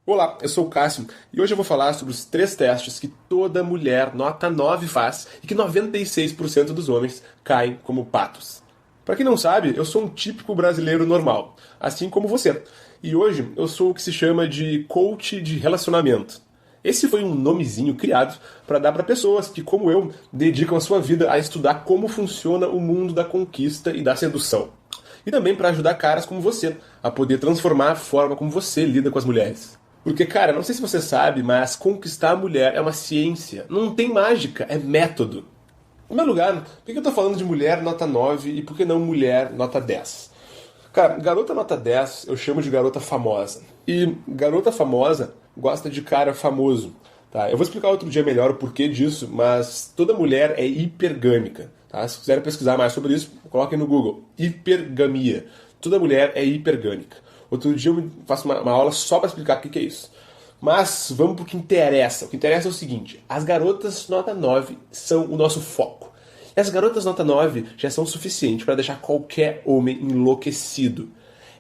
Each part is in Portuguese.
Olá, eu sou o Cássio e hoje eu vou falar sobre os 3 testes que toda mulher nota 9 faz e que 96% dos homens caem como patos. Para quem não sabe, eu sou um típico brasileiro normal, assim como você. E hoje eu sou o que se chama de coach de relacionamento. Esse foi um nomezinho criado para dar para pessoas que, como eu, dedicam a sua vida a estudar como funciona o mundo da conquista e da sedução. E também para ajudar caras como você a poder transformar a forma como você lida com as mulheres. Porque, cara, não sei se você sabe, mas conquistar a mulher é uma ciência. Não tem mágica, é método. Em primeiro lugar, por que eu tô falando de mulher nota 9 e por que não mulher nota 10? Cara, garota nota 10 eu chamo de garota famosa. E garota famosa gosta de cara famoso. Tá? Eu vou explicar outro dia melhor o porquê disso, mas toda mulher é hipergâmica. Tá? Se quiserem pesquisar mais sobre isso, coloquem no Google. Hipergamia. Toda mulher é hipergâmica. Outro dia eu faço uma aula só para explicar o que é isso. Mas vamos para o que interessa. O que interessa é o seguinte: as garotas nota 9 são o nosso foco. E as garotas nota 9 já são o suficiente para deixar qualquer homem enlouquecido.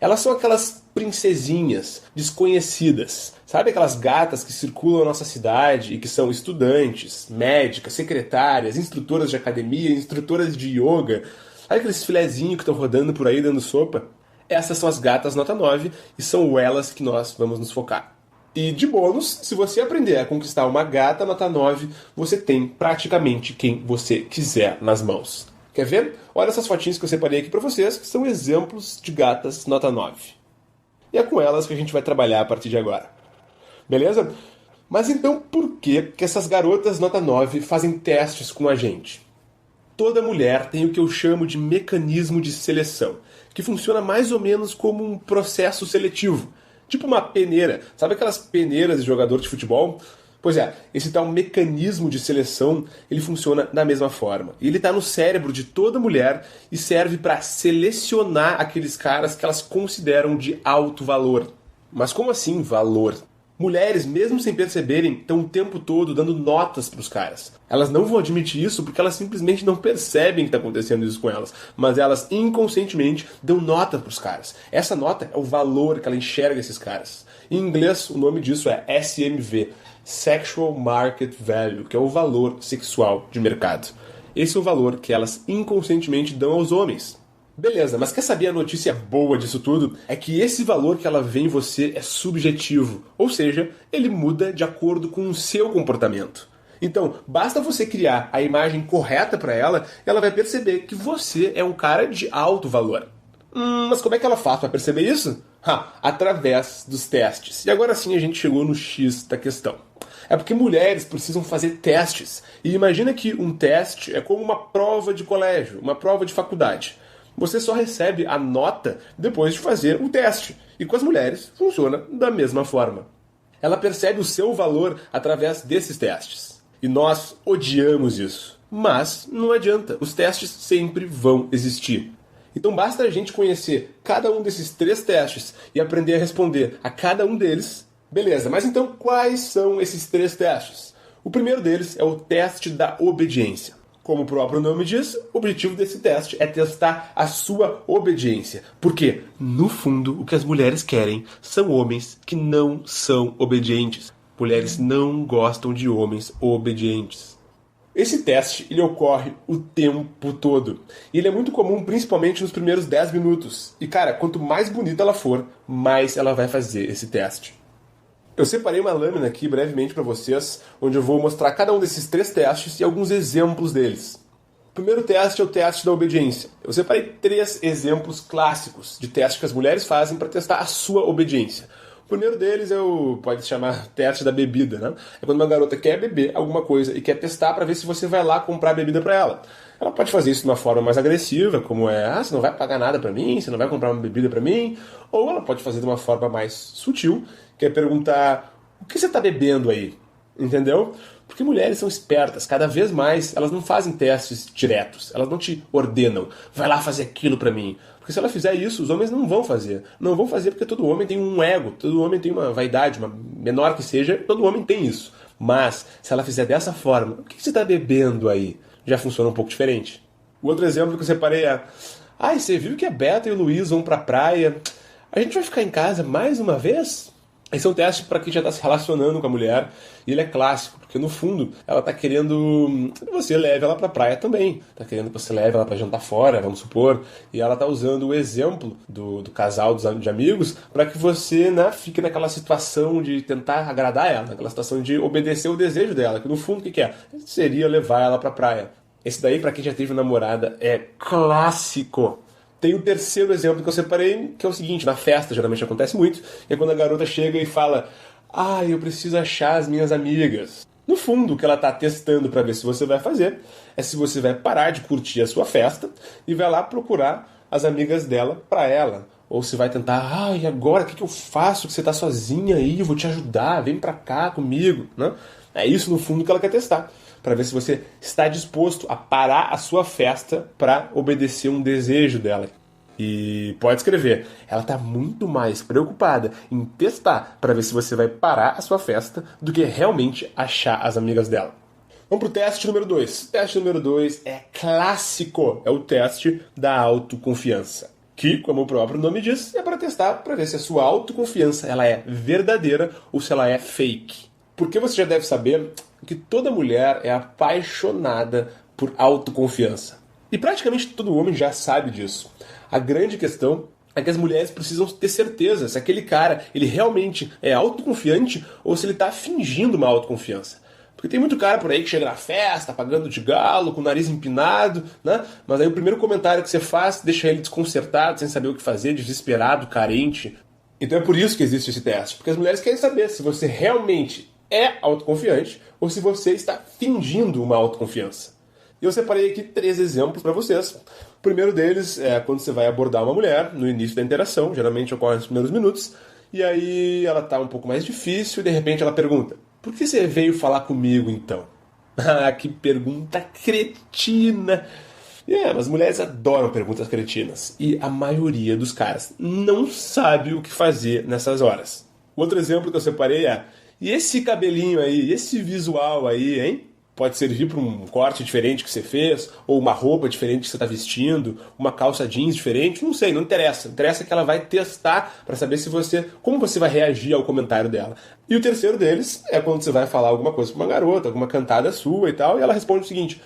Elas são aquelas princesinhas desconhecidas. Sabe aquelas gatas que circulam na nossa cidade e que são estudantes, médicas, secretárias, instrutoras de academia, instrutoras de yoga? Sabe aqueles filezinhos que estão rodando por aí dando sopa? Essas são as gatas nota 9 e são elas que nós vamos nos focar. E de bônus, se você aprender a conquistar uma gata nota 9, você tem praticamente quem você quiser nas mãos. Quer ver? Olha essas fotinhas que eu separei aqui para vocês, que são exemplos de gatas nota 9. E é com elas que a gente vai trabalhar a partir de agora. Beleza? Mas então por que essas garotas nota 9 fazem testes com a gente? Toda mulher tem o que eu chamo de mecanismo de seleção, que funciona mais ou menos como um processo seletivo. Tipo uma peneira. Sabe aquelas peneiras de jogador de futebol? Pois é, esse tal mecanismo de seleção, ele funciona da mesma forma. E ele está no cérebro de toda mulher e serve para selecionar aqueles caras que elas consideram de alto valor. Mas como assim valor? Mulheres, mesmo sem perceberem, estão o tempo todo dando notas para os caras. Elas não vão admitir isso porque elas simplesmente não percebem que está acontecendo isso com elas. Mas elas inconscientemente dão nota para os caras. Essa nota é o valor que ela enxerga esses caras. Em inglês, o nome disso é SMV, Sexual Market Value, que é o valor sexual de mercado. Esse é o valor que elas inconscientemente dão aos homens. Beleza, mas quer saber a notícia boa disso tudo? É que esse valor que ela vê em você é subjetivo, ou seja, ele muda de acordo com o seu comportamento. Então, basta você criar a imagem correta para ela e ela vai perceber que você é um cara de alto valor. Mas como é que ela faz para perceber isso? Através dos testes. E agora sim a gente chegou no X da questão. É porque mulheres precisam fazer testes. E imagina que um teste é como uma prova de colégio, uma prova de faculdade. Você só recebe a nota depois de fazer o teste. E com as mulheres funciona da mesma forma. Ela percebe o seu valor através desses testes. E nós odiamos isso. Mas não adianta, os testes sempre vão existir. Então basta a gente conhecer cada um desses 3 testes e aprender a responder a cada um deles. Beleza, mas então quais são esses 3 testes? O primeiro deles é o teste da obediência. Como o próprio nome diz, o objetivo desse teste é testar a sua obediência. Porque, no fundo, o que as mulheres querem são homens que não são obedientes. Mulheres não gostam de homens obedientes. Esse teste ele ocorre o tempo todo. E ele é muito comum, principalmente nos primeiros 10 minutos. E, cara, quanto mais bonita ela for, mais ela vai fazer esse teste. Eu separei uma lâmina aqui brevemente para vocês, onde eu vou mostrar cada um desses 3 testes e alguns exemplos deles. O primeiro teste é o teste da obediência. Eu separei 3 exemplos clássicos de testes que as mulheres fazem para testar a sua obediência. O primeiro deles é pode se chamar teste da bebida, né? É quando uma garota quer beber alguma coisa e quer testar para ver se você vai lá comprar bebida para ela. Ela pode fazer isso de uma forma mais agressiva, como você não vai pagar nada para mim, você não vai comprar uma bebida para mim. Ou ela pode fazer de uma forma mais sutil, que é perguntar: o que você está bebendo aí? Entendeu? Porque mulheres são espertas, cada vez mais elas não fazem testes diretos, elas não te ordenam, vai lá fazer aquilo pra mim. Porque se ela fizer isso, os homens não vão fazer. Não vão fazer porque todo homem tem um ego, todo homem tem uma vaidade, uma menor que seja, todo homem tem isso. Mas, se ela fizer dessa forma, o que você está bebendo aí? Já funciona um pouco diferente. O outro exemplo que eu separei é: você viu que a Beta e o Luiz vão pra praia? A gente vai ficar em casa mais uma vez? Esse é um teste para quem já está se relacionando com a mulher, e ele é clássico, porque no fundo ela está querendo que você leve ela para a praia também, está querendo que você leve ela para jantar fora, vamos supor, e ela está usando o exemplo do casal de amigos para que você, né, fique naquela situação de tentar agradar ela, naquela situação de obedecer o desejo dela, que no fundo o que é? Seria levar ela para a praia. Esse daí, para quem já teve namorada, é clássico. Tem o terceiro exemplo que eu separei, que é o seguinte: na festa geralmente acontece muito, é quando a garota chega e fala: "Ah, eu preciso achar as minhas amigas". No fundo, o que ela está testando para ver se você vai fazer é se você vai parar de curtir a sua festa e vai lá procurar as amigas dela para ela. Ou se vai tentar: "Ah, e agora o que eu faço? Que você está sozinha aí, eu vou te ajudar, vem para cá comigo", né? É isso no fundo que ela quer testar, para ver se você está disposto a parar a sua festa para obedecer um desejo dela. E pode escrever, ela está muito mais preocupada em testar para ver se você vai parar a sua festa do que realmente achar as amigas dela. Vamos para o teste número 2. O teste número 2 é clássico, é o teste da autoconfiança. Que, como o próprio nome diz, é para testar, para ver se a sua autoconfiança ela é verdadeira ou se ela é fake. Porque você já deve saber que toda mulher é apaixonada por autoconfiança. E praticamente todo homem já sabe disso. A grande questão é que as mulheres precisam ter certeza se aquele cara ele realmente é autoconfiante ou se ele está fingindo uma autoconfiança. Porque tem muito cara por aí que chega na festa, pagando de galo, com o nariz empinado, né? Mas aí o primeiro comentário que você faz deixa ele desconcertado, sem saber o que fazer, desesperado, carente. Então é por isso que existe esse teste. Porque as mulheres querem saber se você realmente é autoconfiante ou se você está fingindo uma autoconfiança. E eu separei aqui 3 exemplos para vocês. O primeiro deles é quando você vai abordar uma mulher no início da interação, geralmente ocorre nos primeiros minutos, e aí ela está um pouco mais difícil e de repente ela pergunta: "Por que você veio falar comigo então?" Ah, que pergunta cretina! As mulheres adoram perguntas cretinas e a maioria dos caras não sabe o que fazer nessas horas. O outro exemplo que eu separei é: "E esse cabelinho aí, esse visual aí, hein? Pode servir para um corte diferente que você fez, ou uma roupa diferente que você está vestindo, uma calça jeans diferente, não sei, não interessa. Interessa que ela vai testar para saber como você vai reagir ao comentário dela." E o terceiro deles é quando você vai falar alguma coisa para uma garota, alguma cantada sua e tal, e ela responde o seguinte: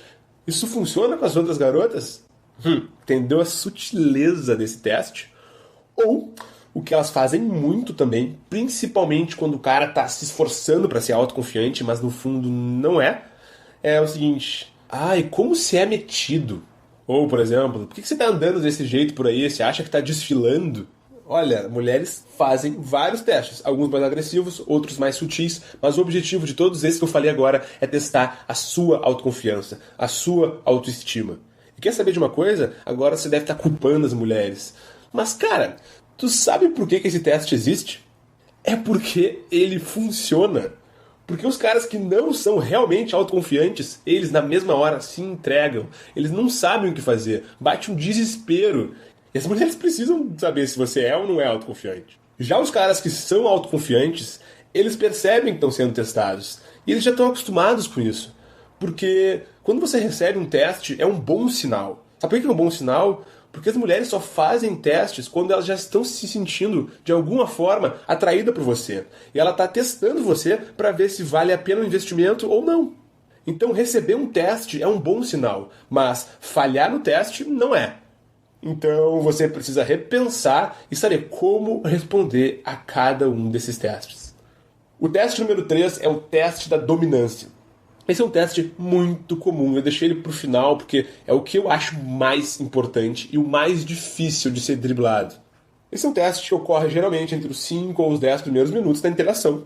"Isso funciona com as outras garotas?" Entendeu a sutileza desse teste? Ou o que elas fazem muito também, principalmente quando o cara tá se esforçando para ser autoconfiante, mas no fundo não é o seguinte: "Ai, como você é metido." Ou, por exemplo: "Por que você tá andando desse jeito por aí? Você acha que tá desfilando?" Olha, mulheres fazem vários testes, alguns mais agressivos, outros mais sutis, mas o objetivo de todos esses que eu falei agora é testar a sua autoconfiança, a sua autoestima. E quer saber de uma coisa? Agora você deve estar culpando as mulheres. Mas, cara, tu sabe por que esse teste existe? É porque ele funciona. Porque os caras que não são realmente autoconfiantes, eles na mesma hora se entregam. Eles não sabem o que fazer. Bate um desespero. E as mulheres precisam saber se você é ou não é autoconfiante. Já os caras que são autoconfiantes, eles percebem que estão sendo testados. E eles já estão acostumados com isso. Porque quando você recebe um teste, é um bom sinal. Sabe por que é um bom sinal? Porque as mulheres só fazem testes quando elas já estão se sentindo, de alguma forma, atraídas por você. E ela está testando você para ver se vale a pena o investimento ou não. Então, receber um teste é um bom sinal, mas falhar no teste não é. Então, você precisa repensar e saber como responder a cada um desses testes. O teste número 3 é o teste da dominância. Esse é um teste muito comum, eu deixei ele pro final porque é o que eu acho mais importante e o mais difícil de ser driblado. Esse é um teste que ocorre geralmente entre os 5 ou os 10 primeiros minutos da interação.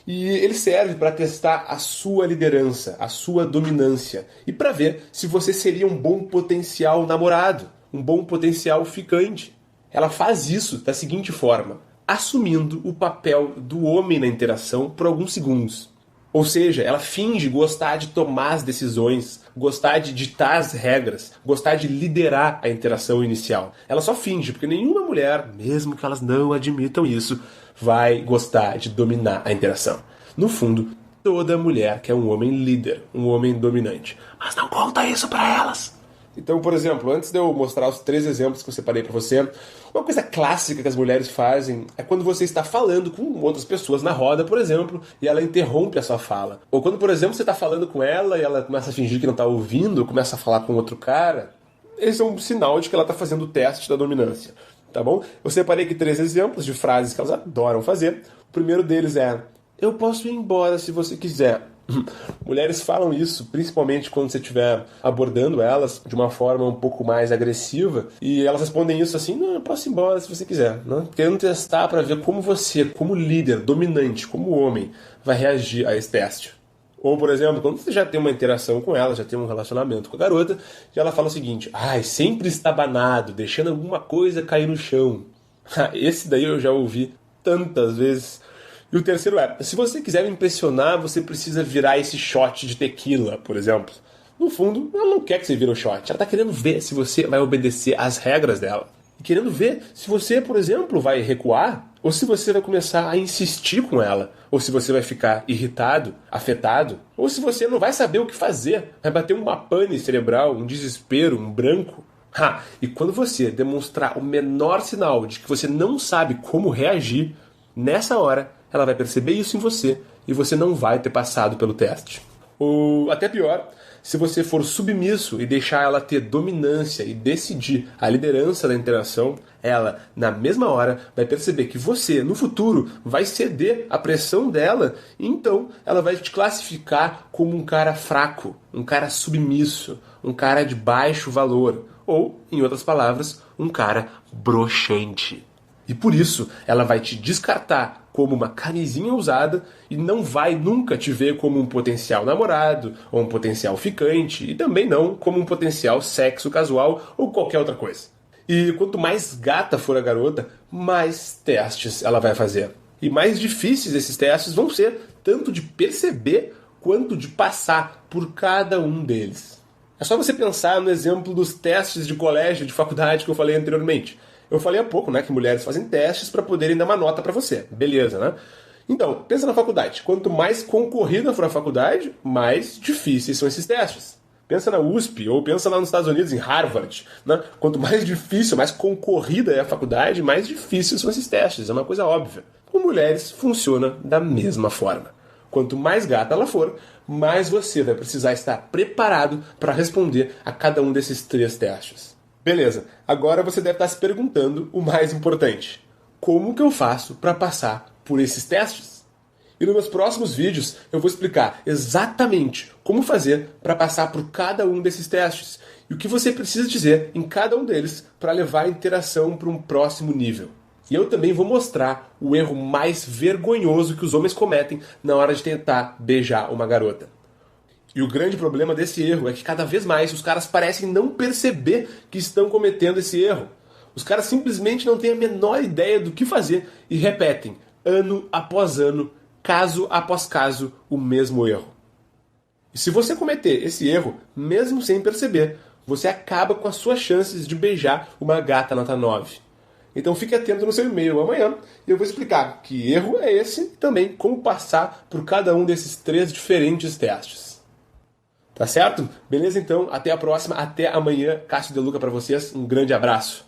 E ele serve para testar a sua liderança, a sua dominância, e para ver se você seria um bom potencial namorado, um bom potencial ficante. Ela faz isso da seguinte forma: assumindo o papel do homem na interação por alguns segundos. Ou seja, ela finge gostar de tomar as decisões, gostar de ditar as regras, gostar de liderar a interação inicial. Ela só finge, porque nenhuma mulher, mesmo que elas não admitam isso, vai gostar de dominar a interação. No fundo, toda mulher quer um homem líder, um homem dominante. Mas não conta isso pra elas. Então, por exemplo, antes de eu mostrar os 3 exemplos que eu separei para você, uma coisa clássica que as mulheres fazem é quando você está falando com outras pessoas na roda, por exemplo, e ela interrompe a sua fala. Ou quando, por exemplo, você está falando com ela e ela começa a fingir que não está ouvindo, começa a falar com outro cara. Esse é um sinal de que ela está fazendo o teste da dominância, tá bom? Eu separei aqui 3 exemplos de frases que elas adoram fazer. O primeiro deles é: eu posso ir embora se você quiser. Mulheres falam isso, principalmente quando você estiver abordando elas de uma forma um pouco mais agressiva, e elas respondem isso assim: não, eu posso ir embora se você quiser, né? Querendo testar para ver como você, como líder, dominante, como homem, vai reagir a esse teste. Ou, por exemplo, quando você já tem uma interação com ela, já tem um relacionamento com a garota, e ela fala o seguinte: ai, sempre estabanado, deixando alguma coisa cair no chão. Esse daí eu já ouvi tantas vezes. E o terceiro é: se você quiser me impressionar, você precisa virar esse shot de tequila, por exemplo. No fundo, ela não quer que você vire o shot. Ela está querendo ver se você vai obedecer às regras dela. E querendo ver se você, por exemplo, vai recuar, ou se você vai começar a insistir com ela, ou se você vai ficar irritado, afetado, ou se você não vai saber o que fazer, vai bater uma pane cerebral, um desespero, um branco. E quando você demonstrar o menor sinal de que você não sabe como reagir, nessa hora ela vai perceber isso em você e você não vai ter passado pelo teste. Ou até pior, se você for submisso e deixar ela ter dominância e decidir a liderança da interação, ela, na mesma hora, vai perceber que você, no futuro, vai ceder à pressão dela, e então ela vai te classificar como um cara fraco, um cara submisso, um cara de baixo valor, ou, em outras palavras, um cara broxante. E por isso, ela vai te descartar como uma camisinha usada e não vai nunca te ver como um potencial namorado ou um potencial ficante e também não como um potencial sexo casual ou qualquer outra coisa. E quanto mais gata for a garota, mais testes ela vai fazer. E mais difíceis esses testes vão ser, tanto de perceber quanto de passar por cada um deles. É só você pensar no exemplo dos testes de colégio, de faculdade que eu falei anteriormente. Eu falei há pouco, né, que mulheres fazem testes para poderem dar uma nota para você. Beleza, né? Então, pensa na faculdade. Quanto mais concorrida for a faculdade, mais difíceis são esses testes. Pensa na USP, ou pensa lá nos Estados Unidos, em Harvard. Né? Quanto mais difícil, mais concorrida é a faculdade, mais difíceis são esses testes. É uma coisa óbvia. Com mulheres, funciona da mesma forma. Quanto mais gata ela for, mais você vai precisar estar preparado para responder a cada um desses 3 testes. Beleza, agora você deve estar se perguntando o mais importante: como que eu faço para passar por esses testes? E nos meus próximos vídeos eu vou explicar exatamente como fazer para passar por cada um desses testes e o que você precisa dizer em cada um deles para levar a interação para um próximo nível. E eu também vou mostrar o erro mais vergonhoso que os homens cometem na hora de tentar beijar uma garota. E o grande problema desse erro é que cada vez mais os caras parecem não perceber que estão cometendo esse erro. Os caras simplesmente não têm a menor ideia do que fazer e repetem, ano após ano, caso após caso, o mesmo erro. E se você cometer esse erro, mesmo sem perceber, você acaba com as suas chances de beijar uma gata nota 9. Então fique atento no seu e-mail amanhã e eu vou explicar que erro é esse e também como passar por cada um desses 3 diferentes testes. Tá certo? Beleza então? Até a próxima, até amanhã. Cássio De Luca pra vocês. Um grande abraço.